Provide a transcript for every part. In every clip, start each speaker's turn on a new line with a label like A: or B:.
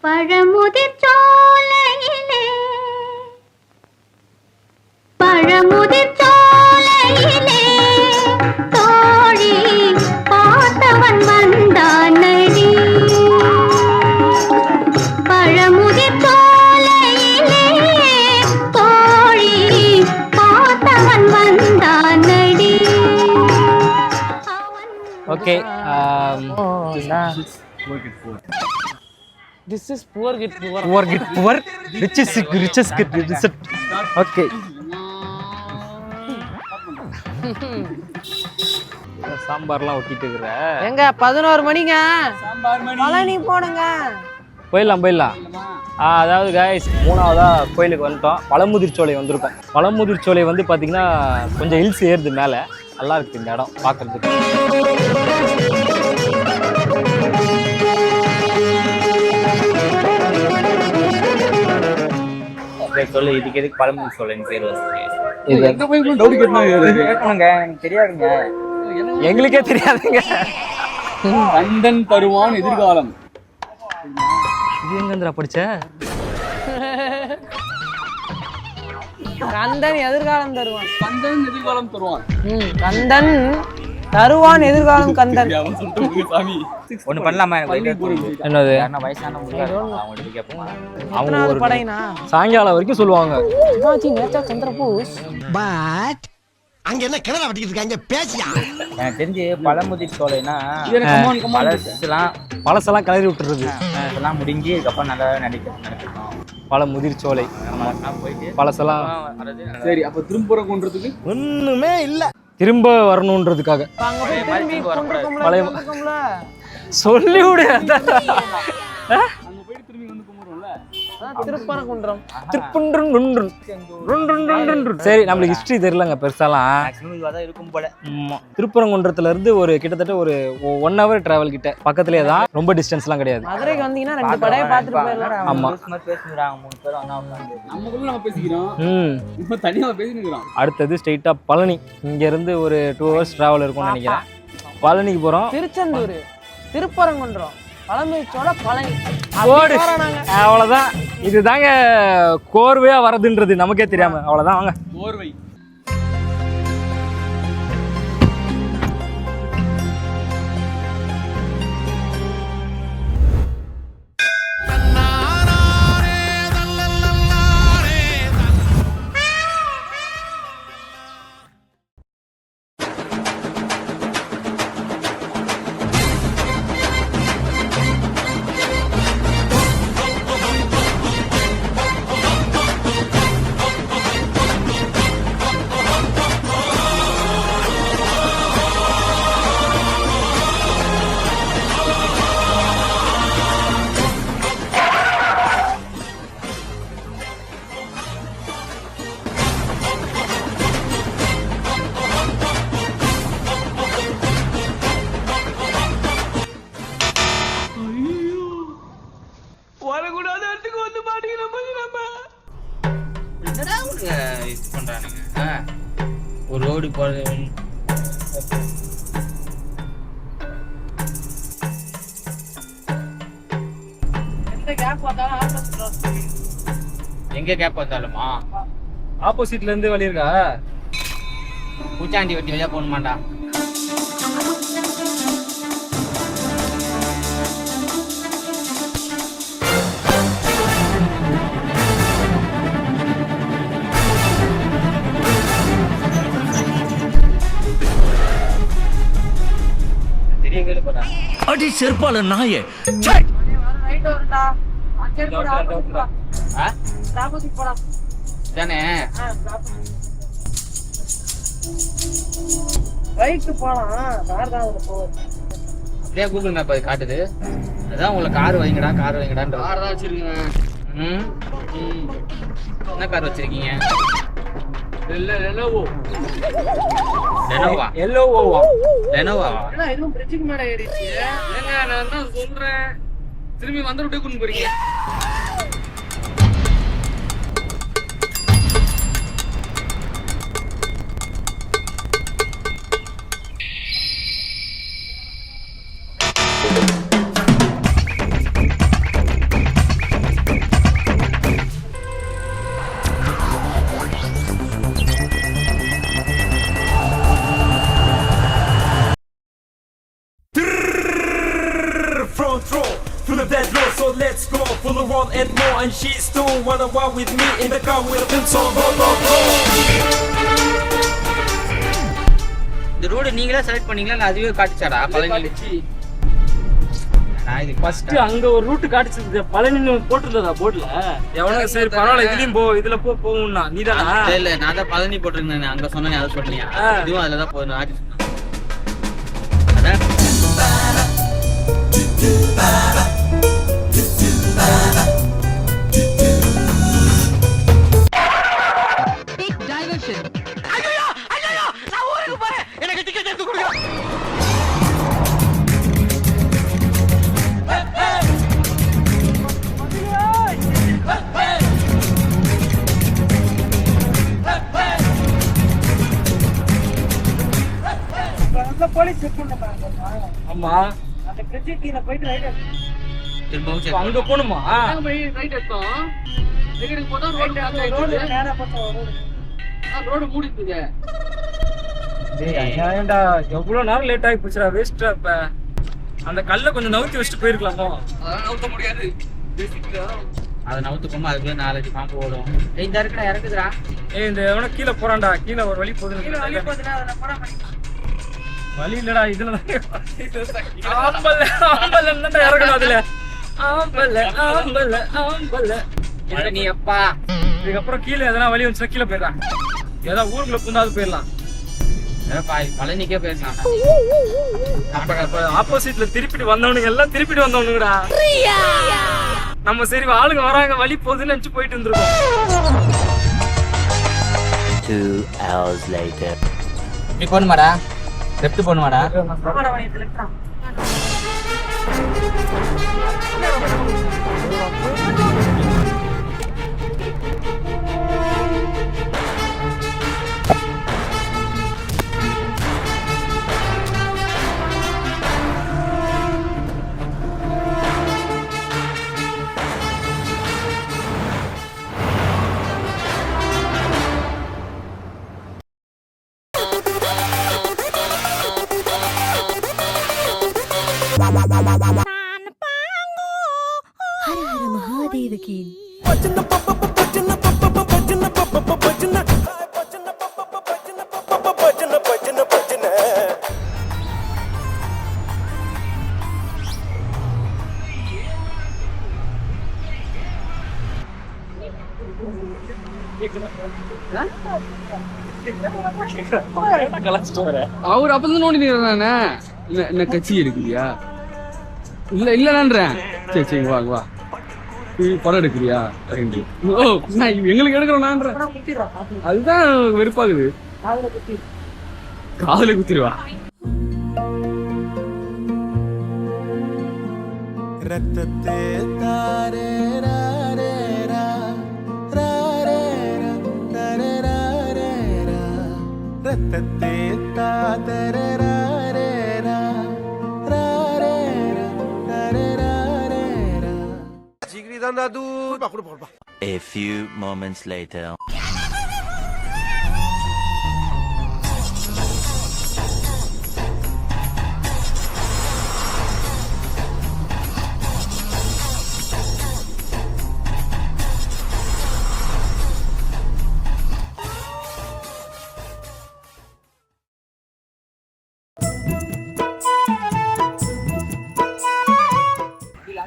A: பழமுதிர் சோலையிலே பழமுதிர் சோலையிலே தோழி பார்த்தவன் வந்தானடி. பழமுதிர் சோலையிலே தோழி பார்த்தவன் வந்தானடி.
B: Okay
C: This is poor get poor.
B: poor get poor, richest get rich. Okay. சாம்பார்லாம் ஒட்டிட்டு இருக்கிற
C: எங்க 11 மணிங்க பழனி போடுங்க.
B: போயிடலாம். அதாவது கைஸ், மூணாவதா கோயிலுக்கு வந்துட்டோம். பழமுதிர் சோலை வந்திருக்கோம். பழமுதிர் சோலை வந்து பார்த்தீங்கன்னா கொஞ்சம் ஹில்ஸ் ஏறுது மேலே. நல்லா இருக்குது இந்த இடம் பார்க்குறதுக்கு.
D: சொல்லு, இதுக்கு எதுக்கு பழமுதிர் சோலைன்னு பேர் வந்து?
B: இது
E: எங்க போய் டவுட் கேட்கணுங்க, எனக்கு தெரியாதுங்க.
B: எங்களுக்கே தெரியாதுங்க.
E: கந்தன் தருவான் எதிர்காலம்.
B: இது எங்கேருந்துடா படிச்ச?
C: கந்தன் எதிர்காலம் தருவான்.
E: கந்தன் எதிர்காலம் தருவான்.
C: கந்தன் தருவான் எதிர்காலம் கந்தன்.
E: அவன் சொல்லிட்டு சாமி
D: ஒண்ணு பண்ணலாமா?
B: என்னது?
D: வயசானவங்க அவங்களுக்கு கேட்போம்.
B: அவங்க ஒரு
C: படையினா
B: சாயங்காலம் வரைக்கும் சொல்லுவாங்க.
C: சந்திரபூஸ்
F: பட் அங்க என்ன கிணறு வெட்டிட்டு இருக்காங்க பேசியா?
D: எனக்கு தெரிஞ்சு பழமுதிர் சோலைனா
B: பழசெல்லாம் கிளறி விட்டுறது.
D: இதெல்லாம் முடிஞ்சு இதுக்கப்புறம் நல்லா நடக்கணும்.
B: பழமுதிர் சோலை
D: போயிட்டு
B: பழசெல்லாம்.
E: சரி, அப்ப திரும்ப கொன்றதுக்கு
B: ஒண்ணுமே இல்ல, திரும்ப வரணுன்றதுக்காக பழைய சொல்லி விடு.
E: அங்க போயிட்டு திரும்பி வந்து கும்பிடுறோம்ல,
C: திருப்பரங்குன்றம்.
B: சரி, நம்மளுக்கு ஹிஸ்டரி தெரியலங்க பெருசாலாம்.
D: தான் இருக்கும் போல.
B: திருப்பரங்குன்றத்துல இருந்து ஒரு கிட்டத்தட்ட ஒரு 1 hour டிராவல் கிட்ட, பக்கத்துலயே தான், ரொம்ப டிஸ்டன்ஸ்லாம் கிடையாது.
C: மதுரைக்கு வந்தீங்கன்னா 2 படையை பார்த்துட்டு போயிடலாம்.
B: ஆமா,
D: பேசுறாங்க 3 பேர் ஒண்ணா உட்கார்ந்து.
E: நமக்குள்ள நம்ம பேசிக்கிறோம், இப்ப தனியா பேசிக்கிறோம்.
B: அடுத்தது ஸ்ட்ரெயிட்டா பழனி. இங்க இருந்து ஒரு 2 hours டிராவல் இருக்கும்னு நினைக்கிறேன். பழனிக்கு போறோம்.
C: திருச்செந்தூர், திருப்பரங்குன்றம், பழமுதிர்ச்சோலை, பழனி.
B: ஓடு. அவ்வளவுதான். இதுதாங்க கோர்வையா வரதுன்றது நமக்கே தெரியாம. அவ்வளவுதான். வாங்க.
E: கோர்வை.
D: ஒரு ரோடு போறது எங்க கேப் வந்தாலுமா
B: ஆப்போசிட்ல இருந்து வழி இருக்கா?
D: பூச்சாண்டி வெட்டி வழியா போகணுமாண்டா?
F: அடி செருப்பால நாயே.
D: தானே
C: ரைட்டு போலாம்.
D: அப்படியே கூகுள் மேப் அது காட்டுது. அதான் உங்களை கார் வைங்கடான்ற.
E: கார் தான் வச்சிருக்கீங்க.
D: என்ன கார் வச்சிருக்கீங்க?
E: லெனோவோ.
D: லெனோவா?
C: இதுவும் பிரிட்ஜுக்கு மேல ஏறிச்சு.
E: நான் தான் சொல்றேன், திரும்பி வந்து விட்டு கொண்டு போறீங்க.
G: so let's go. Full of roll and more, and she's too. Wanna walk with me in the car with a film song. Go, go, go.
D: இந்த ரோடு நீங்களே செலக்ட் பண்ணீங்களா இல்ல அதுவே காட்டுச்சாடா பழனி? நான் இது
B: ஃபர்ஸ்ட் அங்க ஒரு ரூட் காட்டுச்சு, பழனின்னு போட்டுருந்ததா போர்டுல. எவனோ சரி பரவாயில்ல இதுலயும் போ, இதுல போகும்னா நீதானா?
D: இல்ல நான் தான் பழனி போட்டிருந்தேன், அங்க சொன்னேன் அதை சொல்லியா? இதுவும் அதுல தான் போகணும் ஆடி. அதான்
F: எனக்கு டிக்கெட் எடுத்து கொடுங்க.
C: போலீஸ் செக் பண்ணாங்க.
B: ஆமா
C: அந்த பிரிட்ஜ் கீழ போயிட்டு ரைட்
D: திரும்பவும் check
B: அங்க போணுமா?
E: நாங்க போய் ரைட் எடுத்தோம். டிக்கெட் போட்டா ரோடு
C: ரோடு நேரா போற ரோடு.
E: ரோடு மூடிட்டுங்க.
B: ஏன்டா எவ்வளவு நேரம் லேட் ஆகி போச்சுடா, வேஸ்டா. இப்ப அந்த கல்லை கொஞ்சம் நவுத்தி வச்சுட்டு போயிருக்கலாமோ?
E: அதெல்லாம் நவுத்த முடியாது.
D: அதை நவுத்து போமா அதுக்குள்ள 4 பாம்பு ஓடும். இந்த இருக்குடா இறக்குதுடா.
B: இந்த எவனோ கீழே போறான்டா, கீழே ஒரு வழி போகுது.
C: வழி போதுனா அத போற மாதிரி.
B: வழி இல்லடா இதுல ஆம்பல்ல ஆம்பல்ல இறக்கணும் அதுல. ஆம்பல்ல ஆம்பல்ல ஆம்பல்ல.
D: நீ அப்பா
B: இதுக்கப்புறம் கீழே எதனா வழி வந்துச்சுன்னா கீழே போயிடலாம். ஏதாவது ஊருக்குள்ள புந்தாது போயிடலாம்.
D: பழனிக்கே பேசலாம்.
B: அப்ப ஆப்போசிட்ல திருப்பிட்டு வந்தவனுங்க எல்லாம் திருப்பிட்டு வந்தவனுங்கடா. நம்ம சரி ஆளுங்க வராங்க வழி போகுதுன்னு நினைச்சு போயிட்டு இருந்திருக்கோம்.
H: 2 hours later.
D: நீ போணுமாடா? லெஃப்ட் போணுமாடா?
C: போற வழியில லெஃப்ட்.
E: அவர் அப்பதான் நோண்டி நிக்கிறானே. என்ன கட்சி இருக்குறியா? இல்லன்றேன். சரி வாங்க வா. படம் எடுக்கிறியா? ஓ நான் எங்களுக்கு எடுக்கிறோம்ன்ற. அதுதான் வெறுப்பாகுது. காதுல குத்திடுவா.
G: ரத்தத்தே தாரே ராரே ரா ராரே ராரே ராரே ரா ரத்தத்தே தாரே ராரே ரா ராரே ராரே ராரே ரா ஜிகிரி தாண்டா தூ குடுப்பா.
H: A few moments later.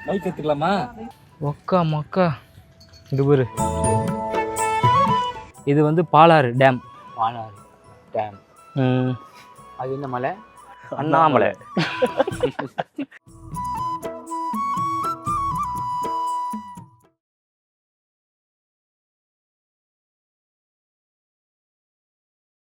B: Bike எடுத்துக்கலாமா? ஒக்கா மக்கா. இங்க பாரு, இது வந்து பாலாறு டேம்.
D: பாலாறு டேம். அது என்ன மலை?
B: அண்ணாமலை.